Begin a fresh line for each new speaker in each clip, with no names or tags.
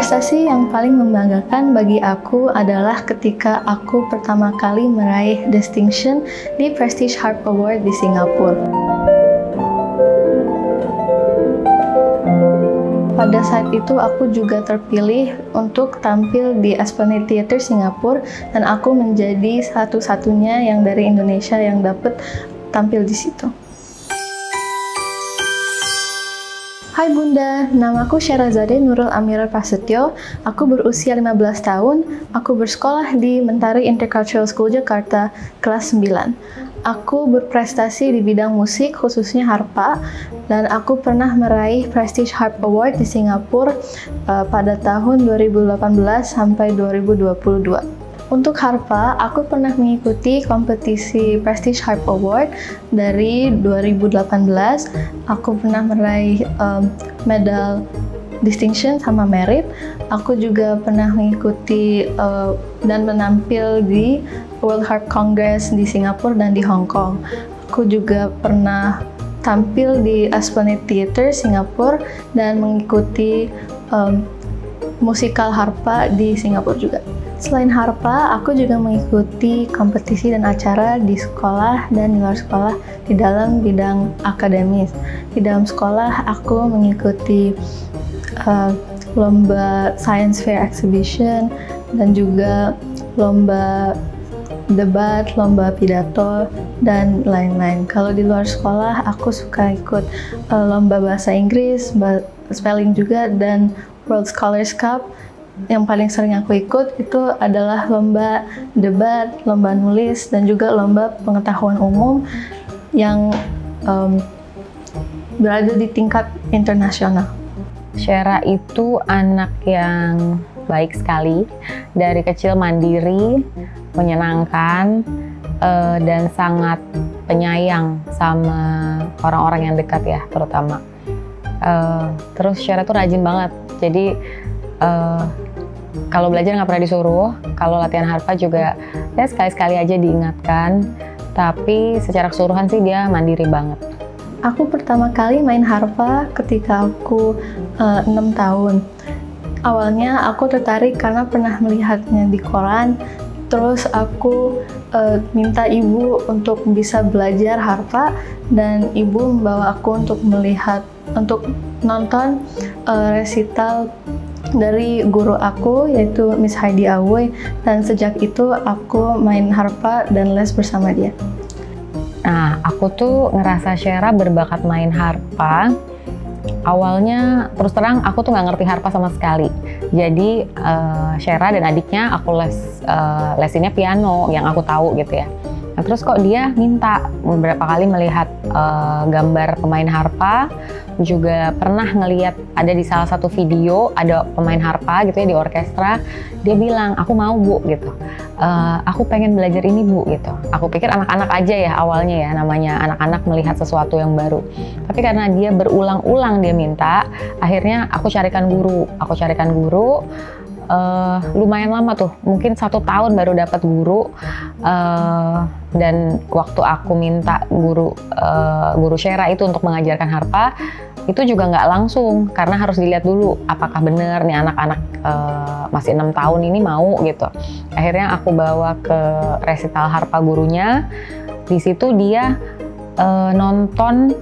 Prestasi yang paling membanggakan bagi aku adalah ketika aku pertama kali meraih distinction di Prestige Harp Award di Singapura. Pada saat itu aku juga terpilih untuk tampil di Esplanade Theatre Singapura dan aku menjadi satu-satunya yang dari Indonesia yang dapat tampil di situ. Hai Bunda, namaku Syarazade Nurul Amira Prasetyo. Aku berusia 15 tahun. Aku bersekolah di Mentari Intercultural School Jakarta, kelas 9. Aku berprestasi di bidang musik, khususnya harpa, dan aku pernah meraih Prestige Harp Award di Singapura pada tahun 2018 sampai 2022. Untuk harpa, aku pernah mengikuti kompetisi Prestige Harp Award dari 2018. Aku pernah meraih medal distinction sama merit. Aku juga pernah mengikuti dan menampil di World Harp Congress di Singapura dan di Hong Kong. Aku juga pernah tampil di Esplanade Theatre Singapura dan mengikuti musikal harpa di Singapura juga. Selain harpa, aku juga mengikuti kompetisi dan acara di sekolah dan di luar sekolah di dalam bidang akademis. Di dalam sekolah, aku mengikuti lomba Science Fair Exhibition dan juga lomba debat, lomba pidato, dan lain-lain. Kalau di luar sekolah, aku suka ikut lomba bahasa Inggris, spelling juga, dan World Scholars Cup. Yang paling sering aku ikut itu adalah lomba debat, lomba nulis, dan juga lomba pengetahuan umum yang berada di tingkat internasional.
Syara itu anak yang baik sekali, dari kecil mandiri, menyenangkan, dan sangat penyayang sama orang-orang yang dekat ya, terutama. Terus Syara tuh rajin banget, jadi kalau belajar nggak pernah disuruh, kalau latihan harpa juga ya sekali-sekali aja diingatkan, tapi secara keseluruhan sih dia mandiri banget.
Aku pertama kali main harpa ketika aku 6 tahun. Awalnya aku tertarik karena pernah melihatnya di koran, terus aku minta ibu untuk bisa belajar harpa, dan ibu membawa aku untuk nonton resital dari guru aku, yaitu Miss Heidi Awoy, dan sejak itu aku main harpa dan les bersama dia.
Nah, aku tuh ngerasa Syara berbakat main harpa. Awalnya, terus terang, aku tuh nggak ngerti harpa sama sekali. Jadi, Syara dan adiknya aku lesinnya piano, yang aku tahu gitu ya. Nah, terus kok dia minta beberapa kali melihat gambar pemain harpa, juga pernah ngeliat ada di salah satu video ada pemain harpa gitu ya di orkestra. Dia bilang, aku mau Bu gitu, aku pengen belajar ini Bu gitu. Aku pikir anak-anak aja ya awalnya ya, namanya anak-anak melihat sesuatu yang baru. Tapi karena dia berulang-ulang dia minta, akhirnya aku carikan guru. Lumayan lama tuh, mungkin 1 tahun baru dapat guru. Dan waktu aku minta guru Syara itu untuk mengajarkan harpa, itu juga nggak langsung, karena harus dilihat dulu apakah bener nih anak-anak masih 6 tahun ini mau gitu. Akhirnya aku bawa ke resital harpa gurunya. Di situ dia nonton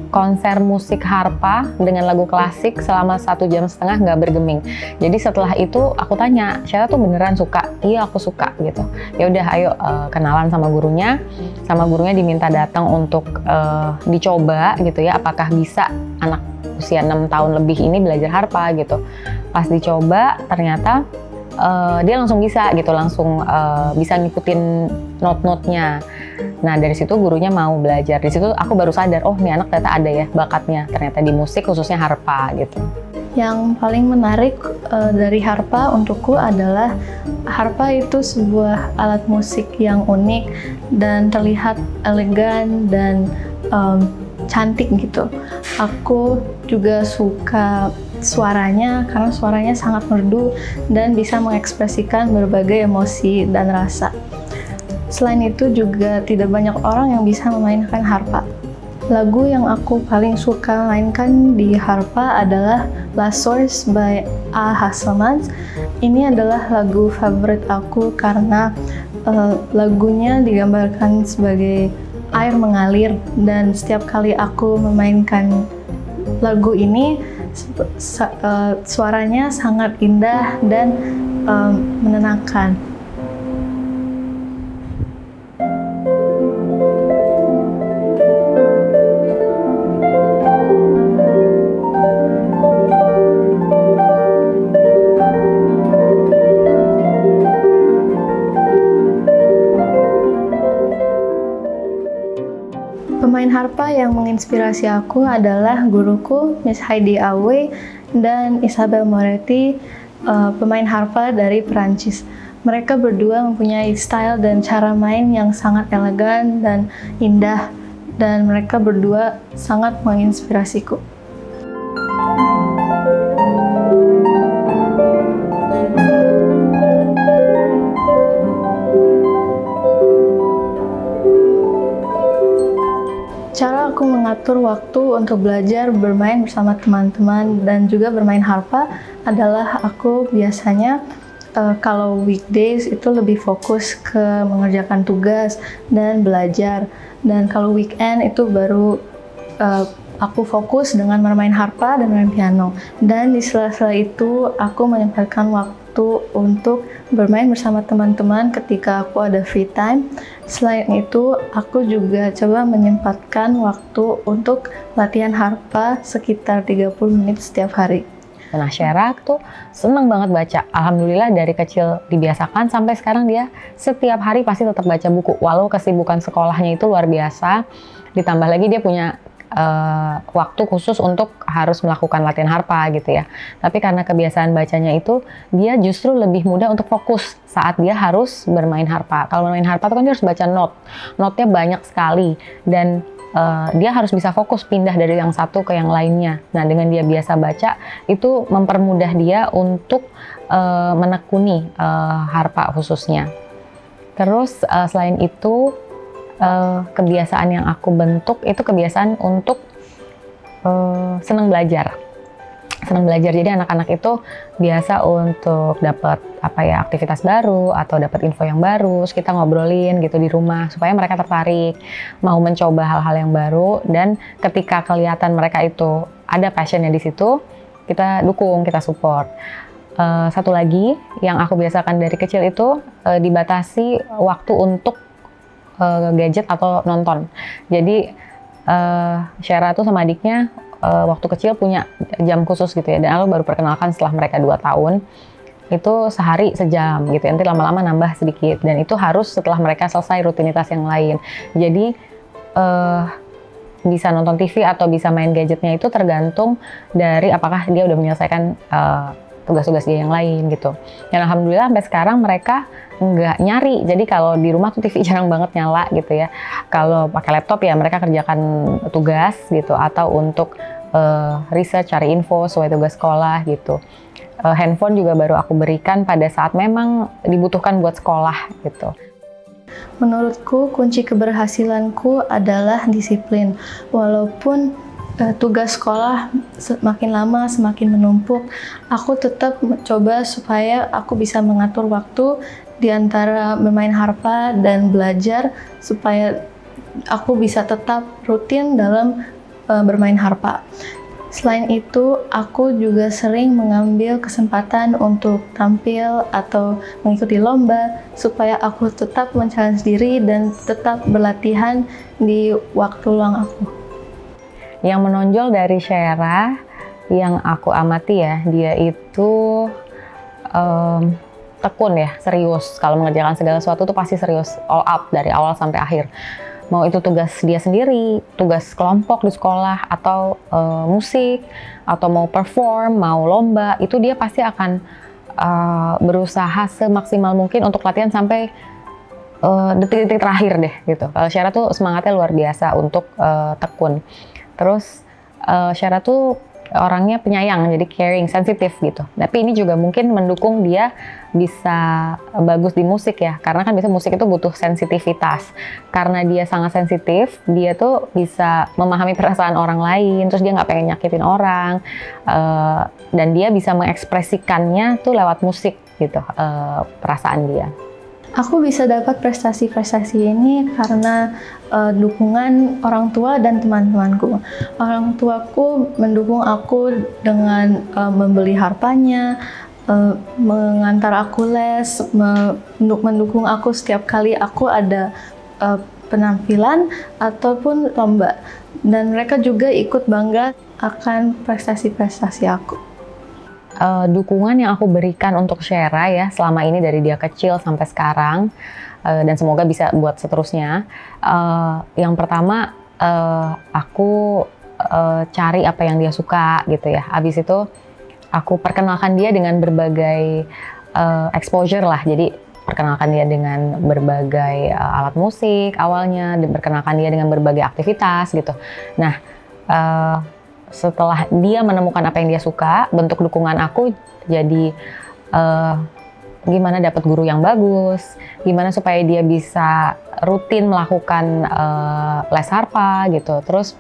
konser musik harpa dengan lagu klasik selama 1,5 jam nggak bergeming. Jadi setelah itu aku tanya, Syara tuh beneran suka? Iya, aku suka gitu. Ya udah, ayo kenalan sama gurunya. Sama gurunya diminta datang untuk dicoba gitu ya, apakah bisa anak usia 6 tahun lebih ini belajar harpa gitu. Pas dicoba ternyata dia langsung bisa gitu, langsung bisa ngikutin not-notnya. Nah, dari situ gurunya mau belajar. Di situ aku baru sadar, oh nih anak ternyata ada ya bakatnya, ternyata di musik khususnya harpa gitu.
Yang paling menarik dari harpa untukku adalah harpa itu sebuah alat musik yang unik dan terlihat elegan dan cantik gitu. Aku juga suka suaranya karena suaranya sangat merdu dan bisa mengekspresikan berbagai emosi dan rasa. Selain itu juga tidak banyak orang yang bisa memainkan harpa. Lagu yang aku paling suka mainkan di harpa adalah Last Source by A. Hasselman. Ini adalah lagu favorit aku karena lagunya digambarkan sebagai air mengalir, dan setiap kali aku memainkan lagu ini suaranya sangat indah dan menenangkan. Pemain harpa yang menginspirasi aku adalah guruku, Miss Heidi Awe dan Isabelle Moretti, pemain harpa dari Perancis. Mereka berdua mempunyai style dan cara main yang sangat elegan dan indah, dan mereka berdua sangat menginspirasiku. Cara aku mengatur waktu untuk belajar, bermain bersama teman-teman, dan juga bermain harpa adalah aku biasanya kalau weekdays itu lebih fokus ke mengerjakan tugas dan belajar. Dan kalau weekend itu baru aku fokus dengan bermain harpa dan bermain piano. Dan di sela-sela itu aku menyempatkan waktu untuk bermain bersama teman-teman ketika aku ada free time. Selain itu, aku juga coba menyempatkan waktu untuk latihan harpa sekitar 30 menit setiap hari.
Nah, Shera tuh seneng banget baca. Alhamdulillah dari kecil dibiasakan sampai sekarang dia setiap hari pasti tetap baca buku. Walau kesibukan sekolahnya itu luar biasa, ditambah lagi dia punya waktu khusus untuk harus melakukan latihan harpa gitu ya. Tapi karena kebiasaan bacanya itu, dia justru lebih mudah untuk fokus saat dia harus bermain harpa. Kalau bermain harpa itu kan dia harus baca note-nya banyak sekali, dan dia harus bisa fokus pindah dari yang satu ke yang lainnya. Nah, dengan dia biasa baca, itu mempermudah dia untuk menekuni harpa khususnya. Terus selain itu, kebiasaan yang aku bentuk itu kebiasaan untuk senang belajar. Jadi anak-anak itu biasa untuk dapat aktivitas baru atau dapat info yang baru, terus kita ngobrolin gitu di rumah supaya mereka tertarik, mau mencoba hal-hal yang baru, dan ketika kelihatan mereka itu ada passionnya di situ, kita dukung, kita support. Satu lagi yang aku biasakan dari kecil itu dibatasi waktu untuk gadget atau nonton. Jadi Shera tuh sama adiknya waktu kecil punya jam khusus gitu ya, dan aku baru perkenalkan setelah mereka 2 tahun. Itu sehari sejam gitu, nanti lama-lama nambah sedikit, dan itu harus setelah mereka selesai rutinitas yang lain. Jadi bisa nonton TV atau bisa main gadgetnya itu tergantung dari apakah dia udah menyelesaikan tugas-tugas dia yang lain gitu. Dan alhamdulillah sampai sekarang mereka nggak nyari. Jadi kalau di rumah tuh TV jarang banget nyala gitu ya. Kalau pakai laptop ya mereka kerjakan tugas gitu, atau untuk research, cari info sesuai tugas sekolah gitu. Handphone juga baru aku berikan pada saat memang dibutuhkan buat sekolah gitu.
Menurutku kunci keberhasilanku adalah disiplin. Walaupun tugas sekolah semakin lama semakin menumpuk, aku tetap mencoba supaya aku bisa mengatur waktu di antara bermain harpa dan belajar, supaya aku bisa tetap rutin dalam bermain harpa. Selain itu, aku juga sering mengambil kesempatan untuk tampil atau mengikuti lomba supaya aku tetap men-challenge diri dan tetap berlatihan di waktu luang aku.
Yang menonjol dari Shera yang aku amati ya, dia itu tekun ya, serius. Kalau mengerjakan segala sesuatu tuh pasti serius, all out dari awal sampai akhir. Mau itu tugas dia sendiri, tugas kelompok di sekolah, atau musik, atau mau perform, mau lomba, itu dia pasti akan berusaha semaksimal mungkin untuk latihan sampai detik-detik terakhir deh gitu. Kalau Shera tuh semangatnya luar biasa untuk tekun. Terus Shera tuh orangnya penyayang, jadi caring, sensitif gitu. Tapi ini juga mungkin mendukung dia bisa bagus di musik ya, karena kan biasanya musik itu butuh sensitivitas. Karena dia sangat sensitif, dia tuh bisa memahami perasaan orang lain, terus dia nggak pengen nyakitin orang, dan dia bisa mengekspresikannya tuh lewat musik gitu, perasaan dia.
Aku bisa dapat prestasi-prestasi ini karena dukungan orang tua dan teman-temanku. Orang tuaku mendukung aku dengan membeli harpanya, mengantar aku les, mendukung aku setiap kali aku ada penampilan ataupun lomba. Dan mereka juga ikut bangga akan prestasi-prestasi aku.
Dukungan yang aku berikan untuk Shera ya selama ini dari dia kecil sampai sekarang, dan semoga bisa buat seterusnya. Yang pertama, aku cari apa yang dia suka gitu ya. Habis itu aku perkenalkan dia dengan berbagai exposure lah. Jadi perkenalkan dia dengan berbagai alat musik awalnya, dan perkenalkan dia dengan berbagai aktivitas gitu. Nah, setelah dia menemukan apa yang dia suka, bentuk dukungan aku jadi gimana dapat guru yang bagus, gimana supaya dia bisa rutin melakukan les harpa gitu, terus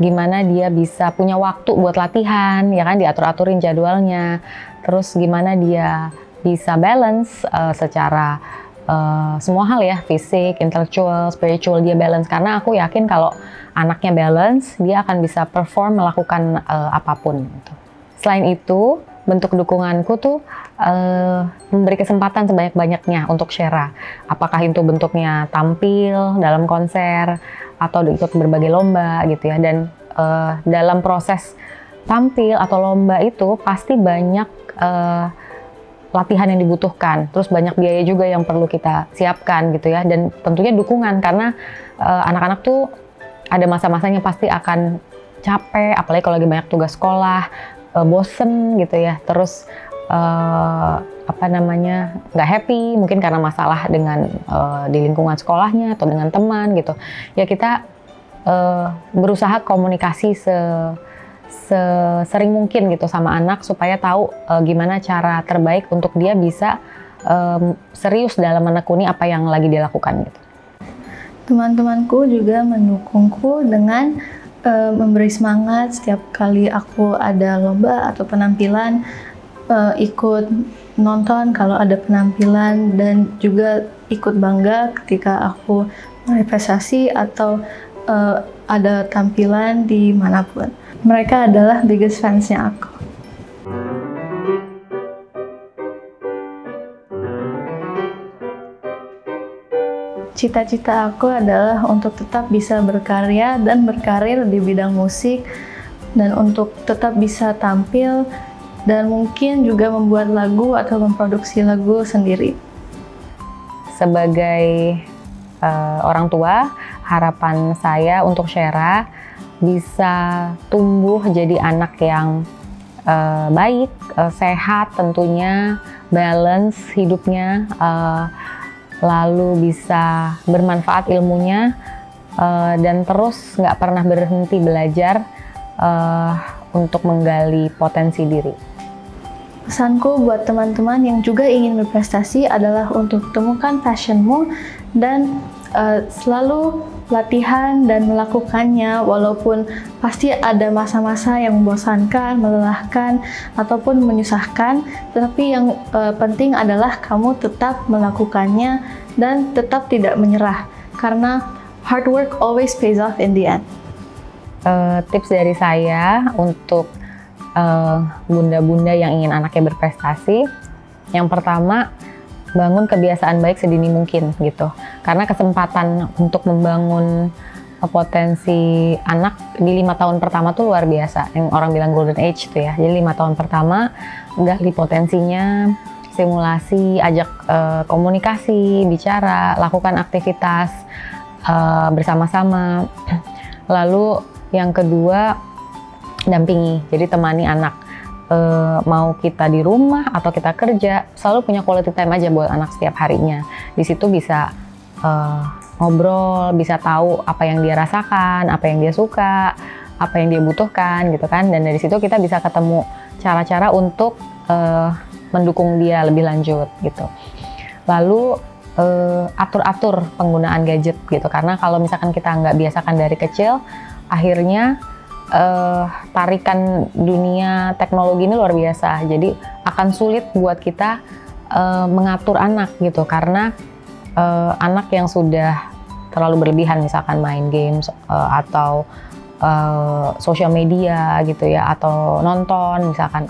gimana dia bisa punya waktu buat latihan, ya kan, diatur-aturin jadwalnya, terus gimana dia bisa balance secara semua hal ya, fisik, intelektual, spiritual, dia balance. Karena aku yakin kalau anaknya balance, dia akan bisa perform melakukan apapun gitu. Selain itu, bentuk dukunganku tuh memberi kesempatan sebanyak-banyaknya untuk Shera. Apakah itu bentuknya tampil dalam konser atau ikut berbagai lomba gitu ya. Dan dalam proses tampil atau lomba itu pasti banyak latihan yang dibutuhkan, terus banyak biaya juga yang perlu kita siapkan gitu ya, dan tentunya dukungan karena anak-anak tuh ada masa-masanya pasti akan capek, apalagi kalau lagi banyak tugas sekolah, bosen gitu ya, terus nggak happy mungkin karena masalah dengan di lingkungan sekolahnya atau dengan teman gitu ya. Kita berusaha komunikasi sesering mungkin gitu sama anak supaya tahu gimana cara terbaik untuk dia bisa serius dalam menekuni apa yang lagi dia lakukan gitu.
Teman-temanku juga mendukungku dengan memberi semangat setiap kali aku ada lomba atau penampilan, ikut nonton kalau ada penampilan, dan juga ikut bangga ketika aku meraih prestasi atau ada tampilan di manapun. Mereka adalah biggest fansnya aku. Cita-cita aku adalah untuk tetap bisa berkarya dan berkarir di bidang musik, dan untuk tetap bisa tampil dan mungkin juga membuat lagu atau memproduksi lagu sendiri.
Sebagai orang tua, harapan saya untuk Shera bisa tumbuh jadi anak yang baik, sehat tentunya, balance hidupnya, lalu bisa bermanfaat ilmunya, dan terus nggak pernah berhenti belajar untuk menggali potensi diri.
Pesanku buat teman-teman yang juga ingin berprestasi adalah untuk temukan passionmu dan selalu latihan dan melakukannya, walaupun pasti ada masa-masa yang membosankan, melelahkan, ataupun menyusahkan, tetapi yang penting adalah kamu tetap melakukannya dan tetap tidak menyerah, karena hard work always pays off in the end.
Tips dari saya untuk bunda-bunda yang ingin anaknya berprestasi, yang pertama, bangun kebiasaan baik sedini mungkin gitu, karena kesempatan untuk membangun potensi anak di 5 tahun pertama tuh luar biasa, yang orang bilang golden age tuh ya. Jadi 5 tahun pertama gali potensinya, stimulasi, ajak komunikasi, bicara, lakukan aktivitas bersama-sama. Lalu yang kedua, dampingi, jadi temani anak. Mau kita di rumah atau kita kerja, selalu punya quality time aja buat anak setiap harinya. Di situ bisa ngobrol, bisa tahu apa yang dia rasakan, apa yang dia suka, apa yang dia butuhkan gitu kan, dan dari situ kita bisa ketemu cara-cara untuk mendukung dia lebih lanjut gitu. Lalu atur-atur penggunaan gadget gitu, karena kalau misalkan kita nggak biasakan dari kecil, akhirnya tarikan dunia teknologi ini luar biasa. Jadi akan sulit buat kita mengatur anak gitu, karena anak yang sudah terlalu berlebihan misalkan main games atau sosial media gitu ya, atau nonton misalkan,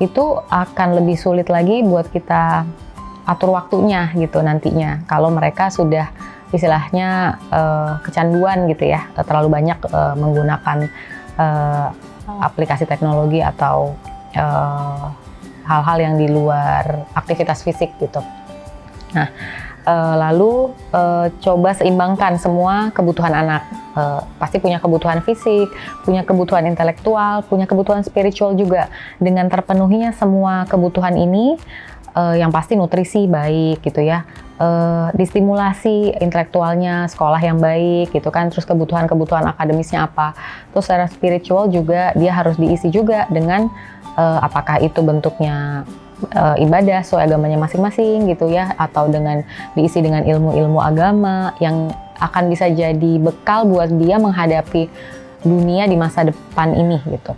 itu akan lebih sulit lagi buat kita atur waktunya gitu nantinya kalau mereka sudah istilahnya kecanduan gitu ya, terlalu banyak menggunakan aplikasi teknologi atau hal-hal yang di luar aktivitas fisik gitu. Nah, lalu coba seimbangkan semua kebutuhan anak. Pasti punya kebutuhan fisik, punya kebutuhan intelektual, punya kebutuhan spiritual juga. Dengan terpenuhinya semua kebutuhan ini, yang pasti nutrisi baik gitu ya, distimulasi intelektualnya, sekolah yang baik gitu kan, terus kebutuhan-kebutuhan akademisnya apa. Terus secara spiritual juga dia harus diisi juga dengan apakah itu bentuknya ibadah sesuai agamanya masing-masing gitu ya, atau dengan diisi dengan ilmu-ilmu agama yang akan bisa jadi bekal buat dia menghadapi dunia di masa depan ini gitu.